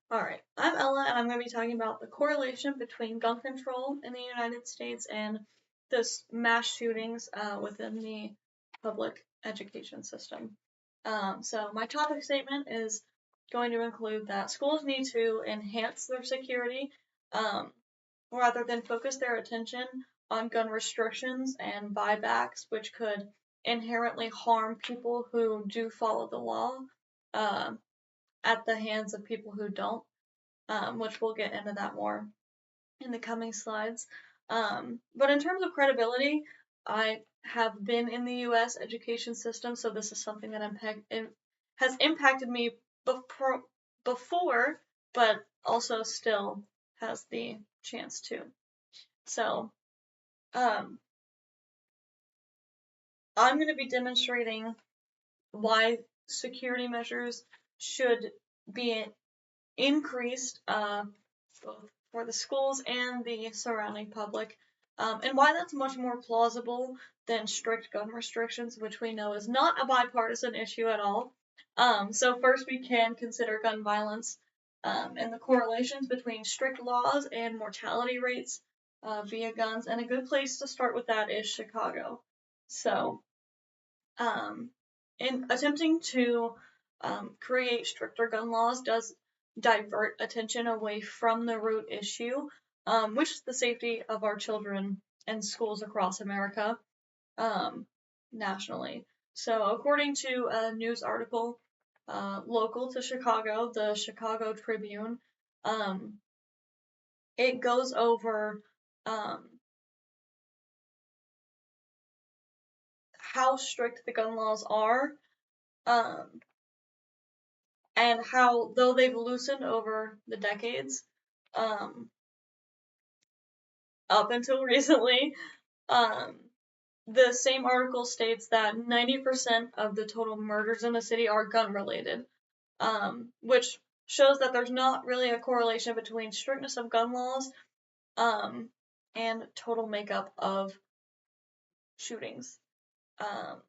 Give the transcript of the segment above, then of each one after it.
Alright, I'm Ella, and I'm going to be talking about the correlation between gun control in the United States and this mass shootings within the public education system. So my topic statement is going to include that schools need to enhance their security rather than focus their attention on gun restrictions and buybacks, which could inherently harm people who do follow the law uh, at the hands of people who don't, which we'll get into that more in the coming slides. But in terms of credibility, I have been in the U.S. education system, so this is something that has impacted me before, but also still has the chance to. So, um, I'm going to be demonstrating why security measures should be increased, both for the schools and the surrounding public, and why that's much more plausible than strict gun restrictions, which we know is not a bipartisan issue at all. So first we can consider gun violence and the correlations between strict laws and mortality rates via guns, and a good place to start with that is Chicago. So, um, in attempting to create stricter gun laws does divert attention away from the root issue, which is the safety of our children and schools across America, nationally. So, according to a news article local to Chicago, the Chicago Tribune, um, it goes over um, how strict the gun laws are, um, and how, though they've loosened over the decades, um, up until recently, um, the same article states that 90% of the total murders in the city are gun related, which shows that there's not really a correlation between strictness of gun laws um, and total makeup of shootings. Um,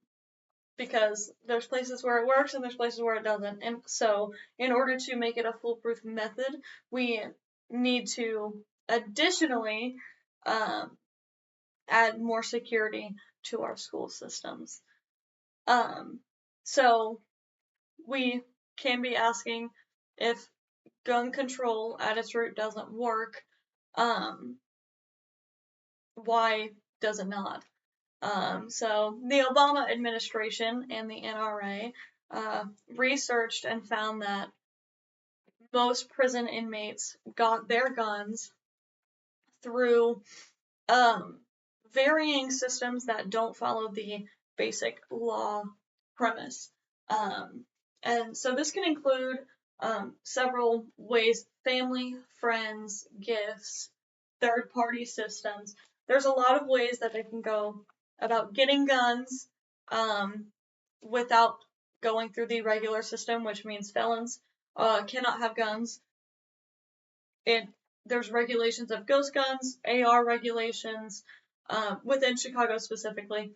because there's places where it works and there's places where it doesn't. And so, in order to make it a foolproof method, we need to additionally um, add more security to our school systems. Um, so, we can be asking if gun control at its root doesn't work, um, why does it not? So the Obama administration and the NRA researched and found that most prison inmates got their guns through um, varying systems that don't follow the basic law premise. Um, and so this can include several ways: family, friends, gifts, third party systems. There's a lot of ways that they can go about getting guns um, without going through the regular system, which means felons cannot have guns. There's regulations of ghost guns, AR regulations within Chicago specifically,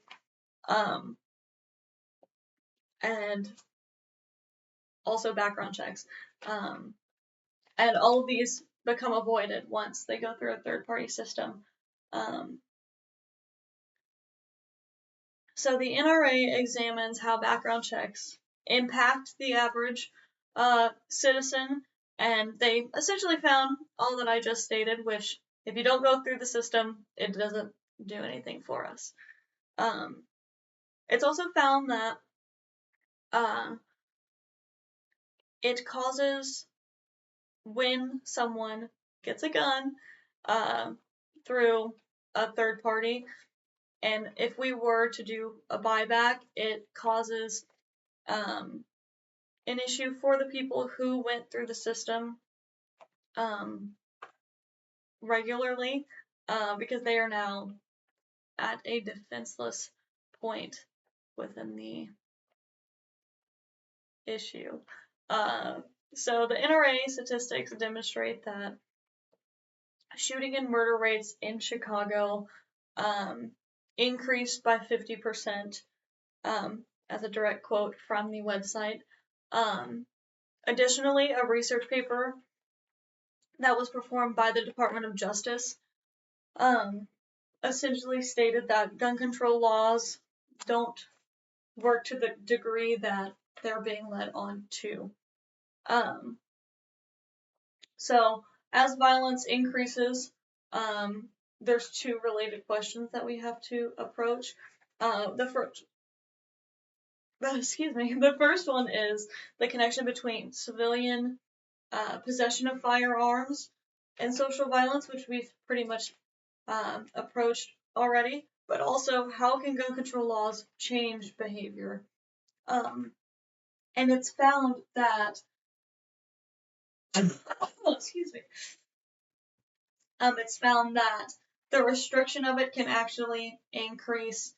um, and also background checks. And all of these become avoided once they go through a third-party system. So the NRA examines how background checks impact the average citizen, and they essentially found all that I just stated, which if you don't go through the system, it doesn't do anything for us. It's also found that it causes, when someone gets a gun through a third party, and if we were to do a buyback, it causes an issue for the people who went through the system regularly, because they are now at a defenseless point within the issue. So the NRA statistics demonstrate that shooting and murder rates in Chicago increased by 50%, as a direct quote from the website. Additionally, a research paper that was performed by the Department of Justice essentially stated that gun control laws don't work to the degree that they're being led on to. So as violence increases, there's two related questions that we have to approach. The first one is the connection between civilian possession of firearms and social violence, which we've pretty much approached already, but also how can gun control laws change behavior? And it's found that, excuse me, it's found that the restriction of it can actually increase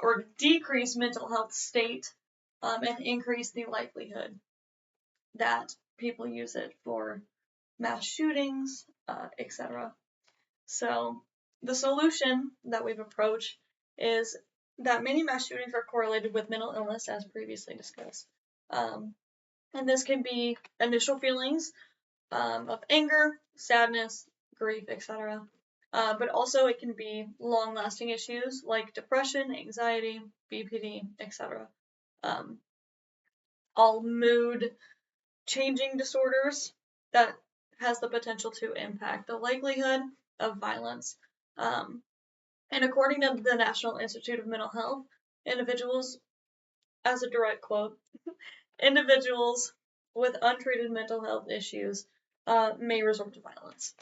or decrease mental health state and increase the likelihood that people use it for mass shootings, etc. So the solution that we've approached is that many mass shootings are correlated with mental illness, as previously discussed. And this can be initial feelings of anger, sadness, grief, etc. But also it can be long-lasting issues like depression, anxiety, BPD, etc. All mood-changing disorders that has the potential to impact the likelihood of violence. And according to the National Institute of Mental Health, individuals, as a direct quote, individuals with untreated mental health issues may resort to violence.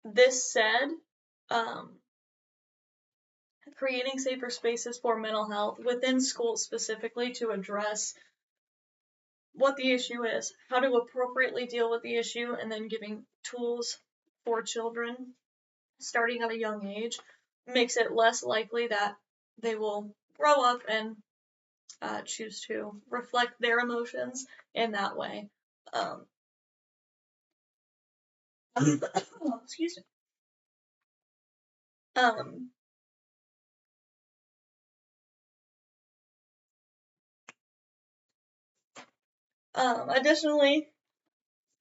This said, creating safer spaces for mental health within schools specifically to address what the issue is, how to appropriately deal with the issue, and then giving tools for children starting at a young age makes it less likely that they will grow up and choose to reflect their emotions in that way. Excuse me. Additionally,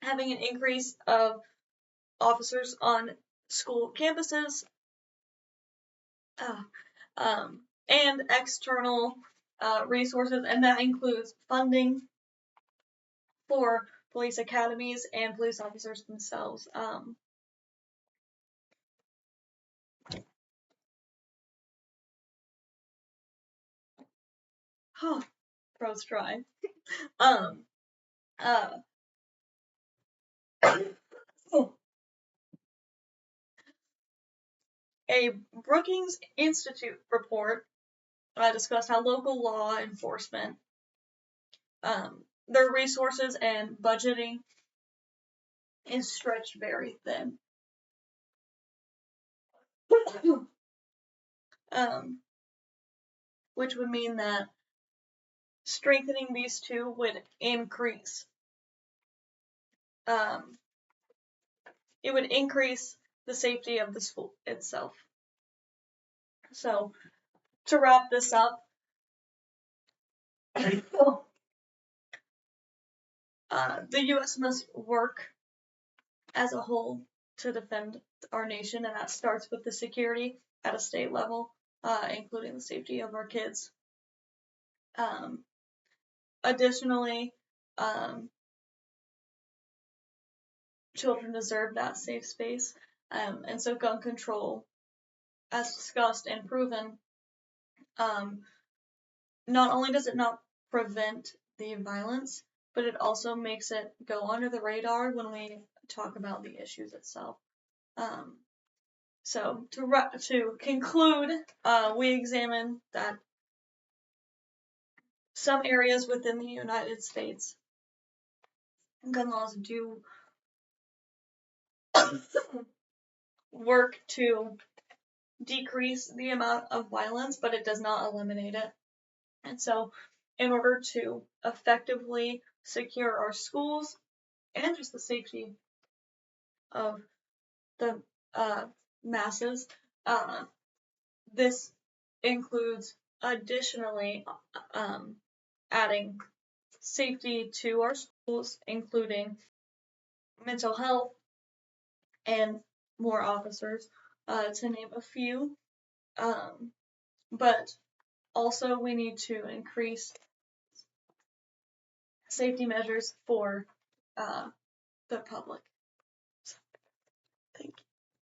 having an increase of officers on school campuses and external resources, and that includes funding for police academies and police officers themselves. Throat's dry. A Brookings Institute report discussed how local law enforcement, their resources and budgeting is stretched very thin. Which would mean that strengthening these two would increase. It would increase the safety of the school itself. So, to wrap this up, the U.S. must work as a whole to defend our nation, and that starts with the security at a state level, including the safety of our kids. Additionally, children deserve that safe space, and so gun control, as discussed and proven, not only does it not prevent the violence, but it also makes it go under the radar when we talk about the issues itself. So to conclude, we examine that some areas within the United States, gun laws do work to decrease the amount of violence, but it does not eliminate it. And so in order to effectively secure our schools and just the safety of the masses, this includes additionally adding safety to our schools, including mental health and more officers, to name a few. But also we need to increase safety measures for the public.